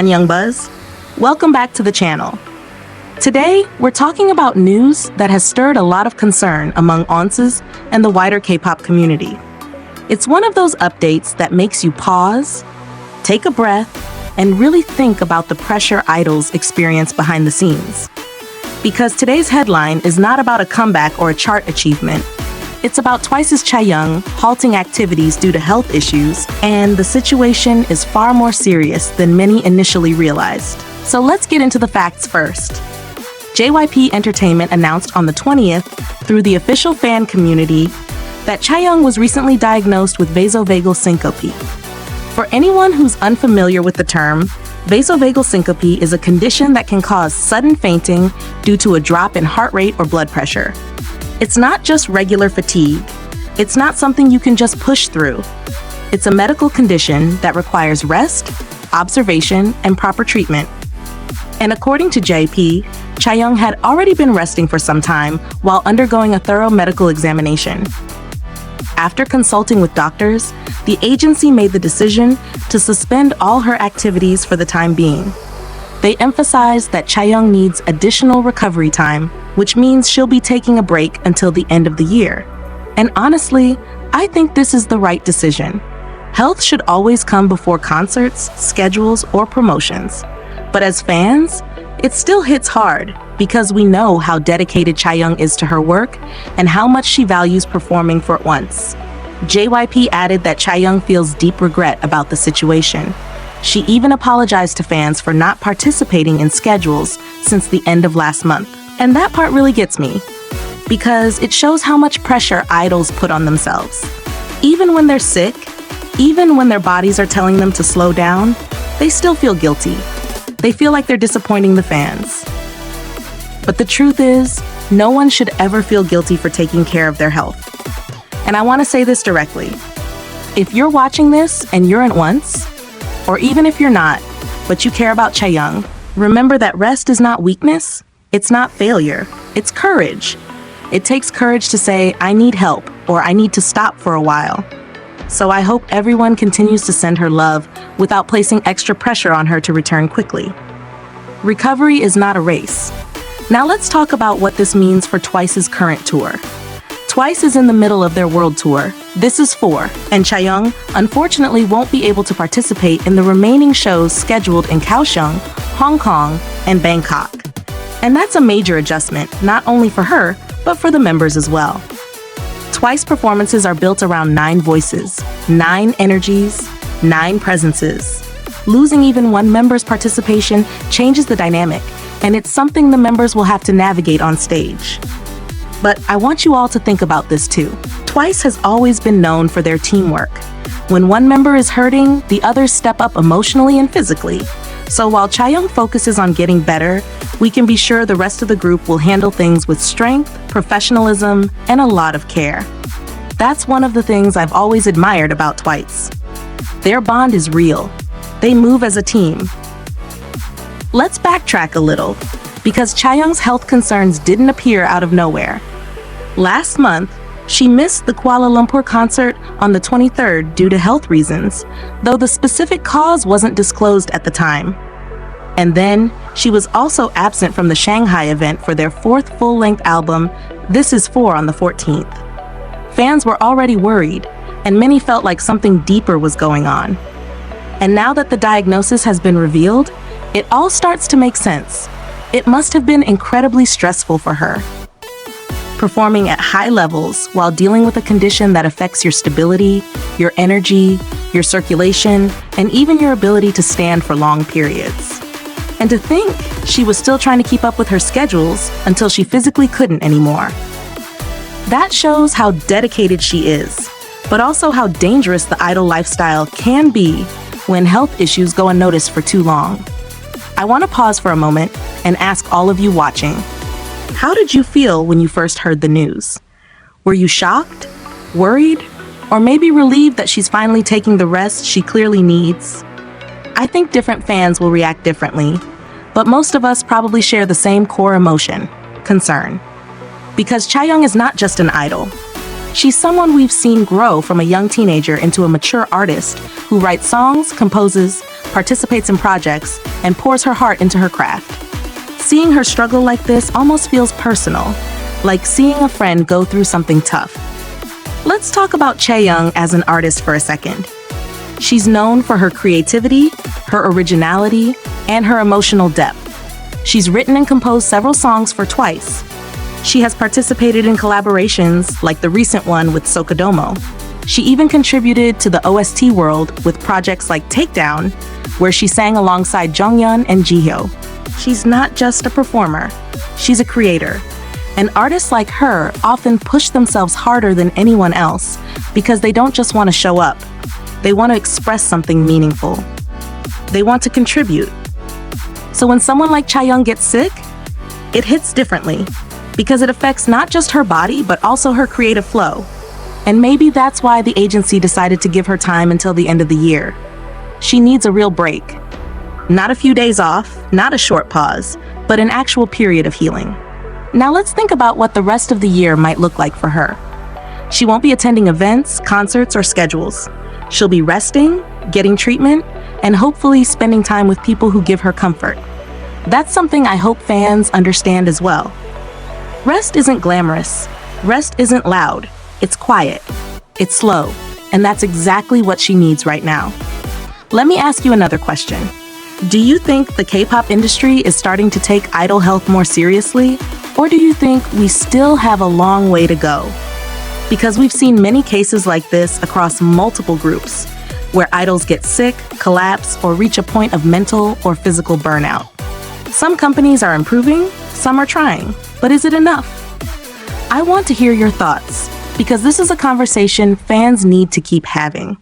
Young Buzz. Welcome back to the channel. Today, we're talking about news that has stirred a lot of concern among onces and the wider K-pop community. It's one of those updates that makes you pause, take a breath, and really think about the pressure idols experience behind the scenes. Because today's headline is not about a comeback or a chart achievement. It's about Twice's Chaeyoung halting activities due to health issues, and the situation is far more serious than many initially realized. So let's get into the facts first. JYP Entertainment announced on the 20th, through the official fan community, that Chaeyoung was recently diagnosed with vasovagal syncope. For anyone who's unfamiliar with the term, vasovagal syncope is a condition that can cause sudden fainting due to a drop in heart rate or blood pressure. It's not just regular fatigue. It's not something you can just push through. It's a medical condition that requires rest, observation, and proper treatment. And according to JP, Chaeyoung had already been resting for some time while undergoing a thorough medical examination. After consulting with doctors, the agency made the decision to suspend all her activities for the time being. They emphasized that Chaeyoung needs additional recovery time, which means she'll be taking a break until the end of the year. And honestly, I think this is the right decision. Health should always come before concerts, schedules, or promotions. But as fans, it still hits hard because we know how dedicated Chaeyoung is to her work and how much she values performing for once. JYP added that Chaeyoung feels deep regret about the situation. She even apologized to fans for not participating in schedules since the end of last month. And that part really gets me, because it shows how much pressure idols put on themselves. Even when they're sick, even when their bodies are telling them to slow down, they still feel guilty. They feel like they're disappointing the fans. But the truth is, no one should ever feel guilty for taking care of their health. And I want to say this directly. If you're watching this and you're at once, or even if you're not, but you care about Chaeyoung, remember that rest is not weakness, it's not failure, it's courage. It takes courage to say, I need help, or I need to stop for a while. So I hope everyone continues to send her love without placing extra pressure on her to return quickly. Recovery is not a race. Now let's talk about what this means for Twice's current tour. Twice is in the middle of their world tour. This is 4, and Chaeyoung unfortunately won't be able to participate in the remaining shows scheduled in Kaohsiung, Hong Kong, and Bangkok. And that's a major adjustment, not only for her, but for the members as well. Twice performances are built around 9 voices, 9 energies, 9 presences. Losing even one member's participation changes the dynamic, and it's something the members will have to navigate on stage. But I want you all to think about this too. Twice has always been known for their teamwork. When one member is hurting, the others step up emotionally and physically. So while Chaeyoung focuses on getting better, we can be sure the rest of the group will handle things with strength, professionalism, and a lot of care. That's one of the things I've always admired about Twice. Their bond is real. They move as a team. Let's backtrack a little, because Chaeyoung's health concerns didn't appear out of nowhere. Last month, she missed the Kuala Lumpur concert on the 23rd due to health reasons, though the specific cause wasn't disclosed at the time. And then, she was also absent from the Shanghai event for their 4th full-length album, This Is 4, on the 14th. Fans were already worried, and many felt like something deeper was going on. And now that the diagnosis has been revealed, it all starts to make sense. It must have been incredibly stressful for her. Performing at high levels while dealing with a condition that affects your stability, your energy, your circulation, and even your ability to stand for long periods. And to think she was still trying to keep up with her schedules until she physically couldn't anymore. That shows how dedicated she is, but also how dangerous the idol lifestyle can be when health issues go unnoticed for too long. I want to pause for a moment and ask all of you watching, how did you feel when you first heard the news? Were you shocked, worried, or maybe relieved that she's finally taking the rest she clearly needs? I think different fans will react differently, but most of us probably share the same core emotion, concern. Because Chaeyoung is not just an idol. She's someone we've seen grow from a young teenager into a mature artist who writes songs, composes, participates in projects, and pours her heart into her craft. Seeing her struggle like this almost feels personal, like seeing a friend go through something tough. Let's talk about Chaeyoung as an artist for a second. She's known for her creativity, her originality, and her emotional depth. She's written and composed several songs for Twice. She has participated in collaborations like the recent one with Sokodomo. She even contributed to the OST world with projects like Takedown, where she sang alongside Jonghyun and Jihyo. She's not just a performer, she's a creator. And artists like her often push themselves harder than anyone else because they don't just want to show up. They want to express something meaningful. They want to contribute. So when someone like Chaeyoung gets sick, it hits differently because it affects not just her body, but also her creative flow. And maybe that's why the agency decided to give her time until the end of the year. She needs a real break. Not a few days off, not a short pause, but an actual period of healing. Now let's think about what the rest of the year might look like for her. She won't be attending events, concerts, or schedules. She'll be resting, getting treatment, and hopefully spending time with people who give her comfort. That's something I hope fans understand as well. Rest isn't glamorous. Rest isn't loud. It's quiet. It's slow. And that's exactly what she needs right now. Let me ask you another question. Do you think the K-pop industry is starting to take idol health more seriously? Or do you think we still have a long way to go? Because we've seen many cases like this across multiple groups, where idols get sick, collapse, or reach a point of mental or physical burnout. Some companies are improving, some are trying, but is it enough? I want to hear your thoughts, because this is a conversation fans need to keep having.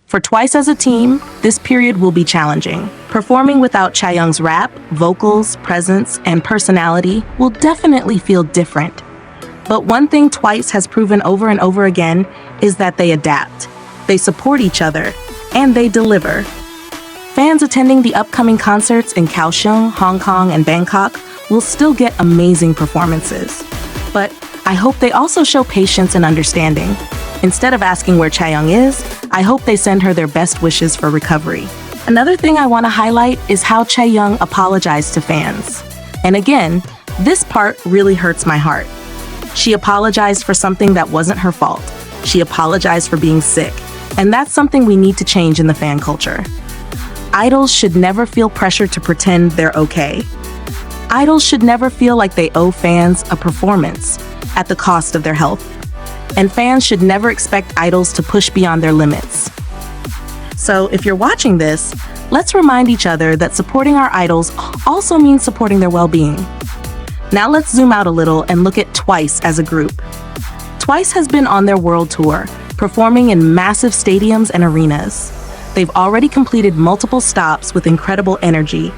For Twice as a team, this period will be challenging. Performing without Chaeyoung's rap, vocals, presence, and personality will definitely feel different. But one thing Twice has proven over and over again is that they adapt, they support each other, and they deliver. Fans attending the upcoming concerts in Kaohsiung, Hong Kong, and Bangkok will still get amazing performances. But I hope they also show patience and understanding. Instead of asking where Chaeyoung is, I hope they send her their best wishes for recovery. Another thing I want to highlight is how Chaeyoung apologized to fans. And again, this part really hurts my heart. She apologized for something that wasn't her fault. She apologized for being sick. And that's something we need to change in the fan culture. Idols should never feel pressure to pretend they're okay. Idols should never feel like they owe fans a performance at the cost of their health. And fans should never expect idols to push beyond their limits. So if you're watching this, let's remind each other that supporting our idols also means supporting their well-being. Now let's zoom out a little and look at Twice as a group. Twice has been on their world tour, performing in massive stadiums and arenas. They've already completed multiple stops with incredible energy.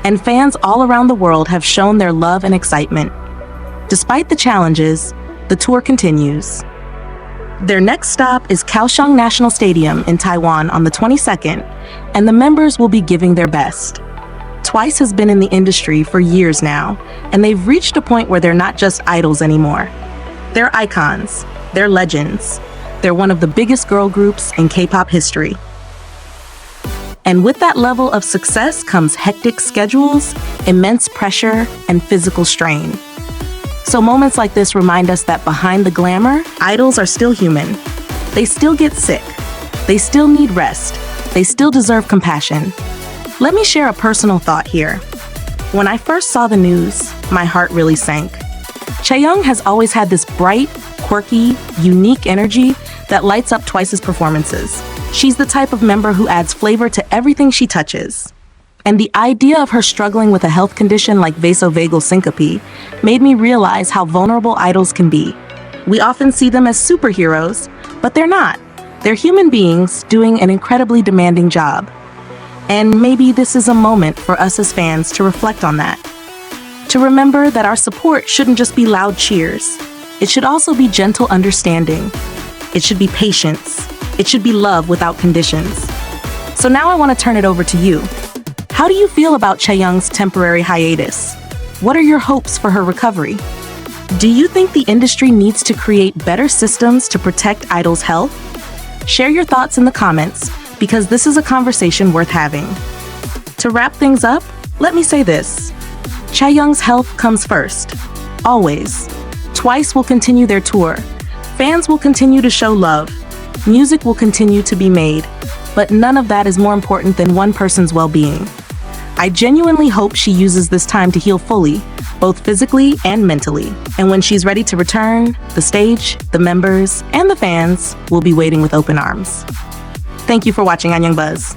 And fans all around the world have shown their love and excitement. Despite the challenges, the tour continues. Their next stop is Kaohsiung National Stadium in Taiwan on the 22nd, and the members will be giving their best. Twice has been in the industry for years now, and they've reached a point where they're not just idols anymore. They're icons, they're legends. They're one of the biggest girl groups in K-pop history. And with that level of success comes hectic schedules, immense pressure, and physical strain. So moments like this remind us that behind the glamour, idols are still human. They still get sick. They still need rest. They still deserve compassion. Let me share a personal thought here. When I first saw the news, my heart really sank. Chaeyoung has always had this bright, quirky, unique energy that lights up Twice's performances. She's the type of member who adds flavor to everything she touches. And the idea of her struggling with a health condition like vasovagal syncope made me realize how vulnerable idols can be. We often see them as superheroes, but they're not. They're human beings doing an incredibly demanding job. And maybe this is a moment for us as fans to reflect on that. To remember that our support shouldn't just be loud cheers. It should also be gentle understanding. It should be patience. It should be love without conditions. So now I want to turn it over to you. How do you feel about Chaeyoung's temporary hiatus? What are your hopes for her recovery? Do you think the industry needs to create better systems to protect idols' health? Share your thoughts in the comments, because this is a conversation worth having. To wrap things up, let me say this. Chaeyoung's health comes first. Always. Twice will continue their tour. Fans will continue to show love. Music will continue to be made. But none of that is more important than one person's well-being. I genuinely hope she uses this time to heal fully, both physically and mentally. And when she's ready to return, the stage, the members, and the fans will be waiting with open arms. Thank you for watching on Young Buzz.